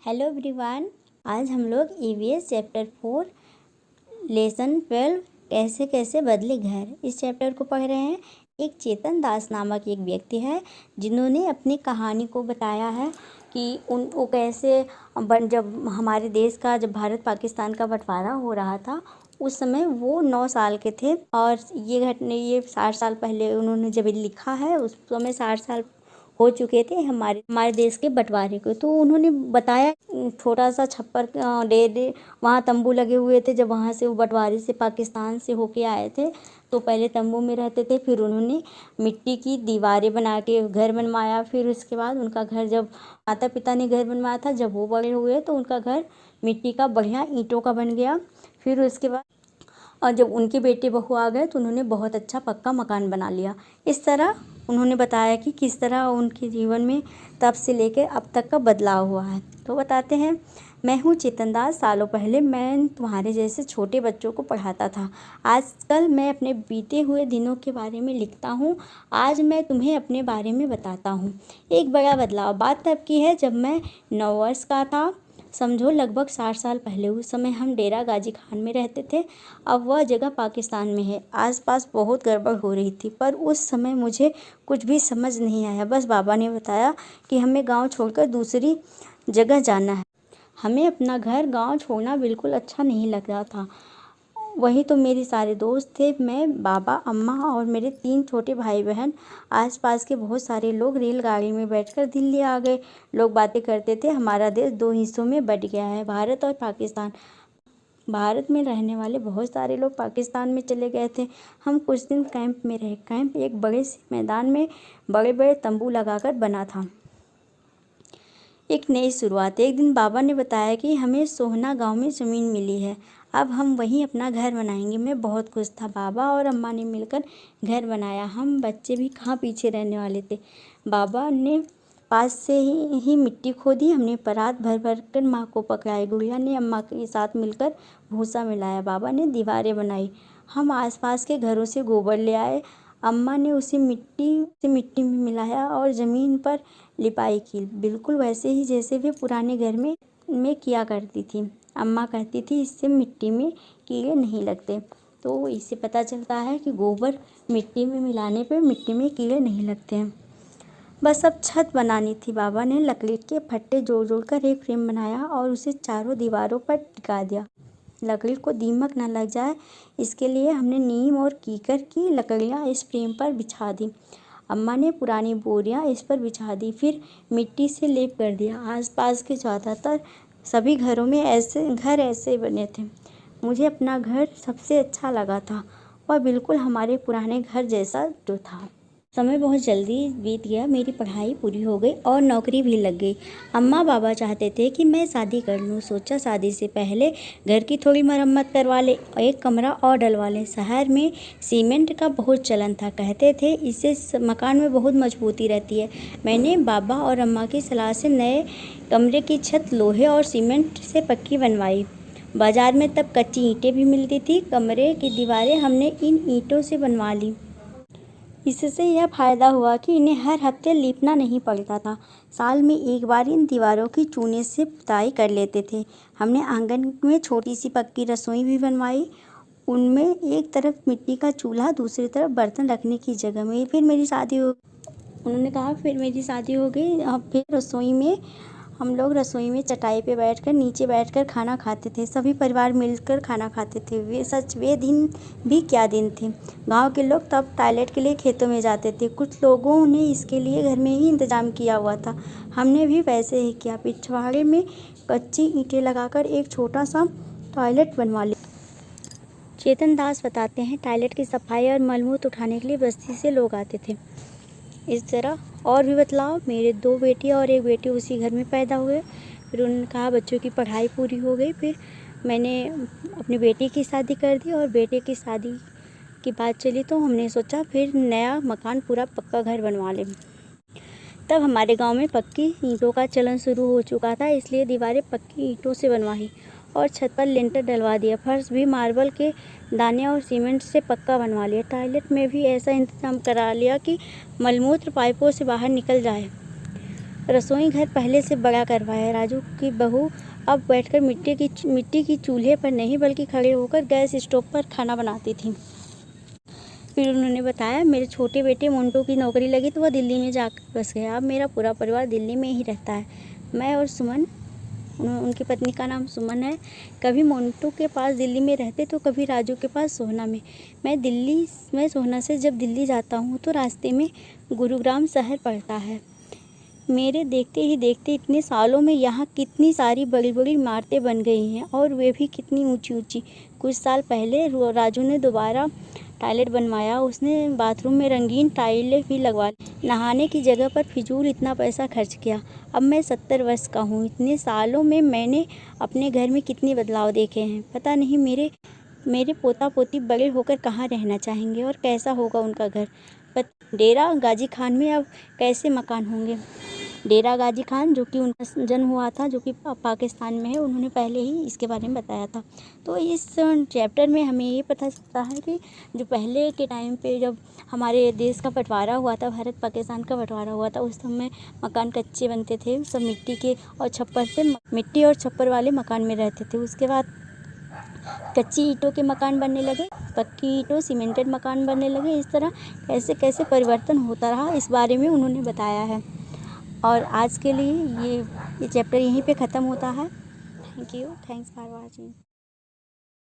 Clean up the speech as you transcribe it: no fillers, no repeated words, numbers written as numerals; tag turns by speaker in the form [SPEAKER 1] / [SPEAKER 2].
[SPEAKER 1] Hello everyone. आज हम लोग ईवीएस चैप्टर 4 लेसन 12 कैसे कैसे बदले घर इस चैप्टर को पढ़ रहे हैं। एक चेतन दास नामक एक व्यक्ति है जिन्होंने अपनी कहानी को बताया है कि वो कैसे जब हमारे देश का जब भारत पाकिस्तान का बंटवारा हो रहा था उस समय वो 9 साल के थे और ये 60 साल पहले उन्होंने जब लिखा है उस समय 60 साल हो चुके थे हमारे देश के बंटवारे को। तो उन्होंने बताया छोटा सा छप्पर दे वहाँ तंबू लगे हुए थे जब वहाँ से वो बंटवारे से पाकिस्तान से होके आए थे। तो पहले तंबू में रहते थे, फिर उन्होंने मिट्टी की दीवारें बना के घर बनवाया। फिर उसके बाद उनका घर जब माता पिता ने घर बनवाया था, जब वो बड़े हुए तो उनका घर मिट्टी का बढ़िया ईंटों का बन गया। फिर उसके बाद और जब उनके बेटे बहू आ गए तो उन्होंने बहुत अच्छा पक्का मकान बना लिया। इस तरह उन्होंने बताया कि किस तरह उनके जीवन में तब से लेकर अब तक का बदलाव हुआ है। तो बताते हैं, मैं हूँ चेतन दास। सालों पहले मैं तुम्हारे जैसे छोटे बच्चों को पढ़ाता था। आजकल मैं अपने बीते हुए दिनों के बारे में लिखता हूँ। आज मैं तुम्हें अपने बारे में बताता हूँ। एक बड़ा बदलाव बात तब की है जब मैं 9 वर्ष का था, समझो लगभग 60 साल पहले। उस समय हम डेरा गाजी खान में रहते थे। अब वह जगह पाकिस्तान में है। आसपास बहुत गड़बड़ हो रही थी, पर उस समय मुझे कुछ भी समझ नहीं आया। बस बाबा ने बताया कि हमें गांव छोड़कर दूसरी जगह जाना है। हमें अपना घर गांव छोड़ना बिल्कुल अच्छा नहीं लग रहा था। वही तो मेरे सारे दोस्त थे, मैं, बाबा, अम्मा और मेरे 3 छोटे भाई बहन। आसपास के बहुत सारे लोग रेलगाड़ी में बैठकर दिल्ली आ गए। लोग बातें करते थे, हमारा देश 2 हिस्सों में बंट गया है, भारत और पाकिस्तान। भारत में रहने वाले बहुत सारे लोग पाकिस्तान में चले गए थे। हम कुछ दिन कैंप में रहे। कैंप एक बड़े से मैदान में बड़े बड़े तंबू लगाकर बना था। एक नई शुरुआत। एक दिन बाबा ने बताया कि हमें सोहना गांव में ज़मीन मिली है, अब हम वहीं अपना घर बनाएंगे। मैं बहुत खुश था। बाबा और अम्मा ने मिलकर घर बनाया। हम बच्चे भी कहाँ पीछे रहने वाले थे। बाबा ने पास से ही मिट्टी खोदी। हमने परात भर भर कर माँ को पकड़ाई। गुड़िया ने अम्मा के साथ मिलकर भूसा मिलाया। बाबा ने दीवारें बनाई। हम आसपास के घरों से गोबर ले आए। अम्मा ने उसे मिट्टी में मिलाया और ज़मीन पर लिपाई की, बिल्कुल वैसे ही जैसे वे पुराने घर में किया करती थी। अम्मा कहती थी इससे मिट्टी में कीड़े नहीं लगते। तो इससे पता चलता है कि गोबर मिट्टी में मिलाने पर मिट्टी में कीड़े नहीं लगते हैं। बस अब छत बनानी थी। बाबा ने लकड़ी के फट्टे जोड़ कर एक फ्रेम बनाया और उसे चारों दीवारों पर टिका दिया। लकड़ी को दीमक न लग जाए इसके लिए हमने नीम और कीकर की लकड़ियाँ इस फ्रेम पर बिछा दी। अम्मा ने पुरानी बोरियां इस पर बिछा दी, फिर मिट्टी से लेप कर दिया। आसपास के ज़्यादातर सभी घरों में ऐसे बने थे। मुझे अपना घर सबसे अच्छा लगा था, वह बिल्कुल हमारे पुराने घर जैसा जो था। समय बहुत जल्दी बीत गया। मेरी पढ़ाई पूरी हो गई और नौकरी भी लग गई। अम्मा बाबा चाहते थे कि मैं शादी कर लूँ। सोचा शादी से पहले घर की थोड़ी मरम्मत करवा ले, एक कमरा और डलवा लें। शहर में सीमेंट का बहुत चलन था। कहते थे इससे मकान में बहुत मजबूती रहती है। मैंने बाबा और अम्मा की सलाह से नए कमरे की छत लोहे और सीमेंट से पक्की बनवाई। बाजार में तब कच्ची ईंटें भी मिलती थी। कमरे की दीवारें हमने इन ईंटों से बनवा ली। इससे यह फ़ायदा हुआ कि इन्हें हर हफ्ते लीपना नहीं पड़ता था। साल में एक बार इन दीवारों की चूने से पुताई कर लेते थे। हमने आंगन में छोटी सी पक्की रसोई भी बनवाई। उनमें एक तरफ मिट्टी का चूल्हा, दूसरी तरफ बर्तन रखने की जगह में। फिर मेरी शादी हो गई। फिर हम लोग रसोई में चटाई पे नीचे बैठकर खाना खाते थे। सभी परिवार मिलकर खाना खाते थे। वे दिन भी क्या दिन थे। गांव के लोग तब टॉयलेट के लिए खेतों में जाते थे। कुछ लोगों ने इसके लिए घर में ही इंतजाम किया हुआ था। हमने भी वैसे ही किया। पिछवाड़े में कच्ची ईंटें लगाकर एक छोटा सा टॉयलेट बनवा लिया। चेतन दास बताते हैं, टॉयलेट की सफाई और मलमूत्र उठाने के लिए बस्ती से लोग आते थे। इस तरह और भी बदलाव। मेरे 2 बेटी और एक बेटी उसी घर में पैदा हुए। फिर उन्होंने कहा बच्चों की पढ़ाई पूरी हो गई। फिर मैंने अपनी बेटी की शादी कर दी और बेटे की शादी की बात चली तो हमने सोचा फिर नया मकान पूरा पक्का घर बनवा लें। तब हमारे गांव में पक्की ईंटों का चलन शुरू हो चुका था, इसलिए दीवारें पक्की ईंटों से बनवाई और छत पर लिंटर डलवा दिया। फर्श भी मार्बल के दाने और सीमेंट से पक्का बनवा लिया। टॉयलेट में भी ऐसा इंतजाम करा लिया कि मलमूत्र पाइपों से बाहर निकल जाए। रसोई घर पहले से बड़ा करवाया। राजू की बहू अब बैठकर मिट्टी की चूल्हे पर नहीं बल्कि खड़े होकर गैस स्टोव पर खाना बनाती थी। फिर उन्होंने बताया, मेरे छोटे बेटे मोन्टू की नौकरी लगी तो वह दिल्ली में जाकर बस गया। अब मेरा पूरा परिवार दिल्ली में ही रहता है। मैं और सुमन, उनकी पत्नी का नाम सुमन है, कभी मोन्टू के पास दिल्ली में रहते तो कभी राजू के पास सोहना में। मैं सोहना से जब दिल्ली जाता हूँ तो रास्ते में गुरुग्राम शहर पड़ता है। मेरे देखते ही देखते इतने सालों में यहाँ कितनी सारी बड़ी बड़ी इमारतें बन गई हैं, और वे भी कितनी ऊंची ऊंची। कुछ साल पहले राजू ने दोबारा टॉयलेट बनवाया। उसने बाथरूम में रंगीन टाइलें भी लगवा ली। नहाने की जगह पर फिजूल इतना पैसा खर्च किया। अब मैं 70 वर्ष का हूँ। इतने सालों में मैंने अपने घर में कितने बदलाव देखे हैं। पता नहीं मेरे पोता पोती बड़े होकर कहाँ रहना चाहेंगे और कैसा होगा उनका घर। डेरा गाजी खान में अब कैसे मकान होंगे। डेरा गाजी खान, जो कि उनका जन्म हुआ था, जो कि पाकिस्तान में है, उन्होंने पहले ही इसके बारे में बताया था। तो इस चैप्टर में हमें ये पता चलता है कि जो पहले के टाइम पे जब हमारे देश का बंटवारा हुआ था, भारत पाकिस्तान का बंटवारा हुआ था, उस समय मकान कच्चे बनते थे, सब मिट्टी के और छप्पर से, मिट्टी और छप्पर वाले मकान में रहते थे। उसके बाद कच्ची ईंटों के मकान बनने लगे, पक्की ईंटों सीमेंटेड मकान बनने लगे। इस तरह कैसे कैसे परिवर्तन होता रहा, इस बारे में उन्होंने बताया है। और आज के लिए ये चैप्टर यहीं पे ख़त्म होता है। Thank you, thanks for watching.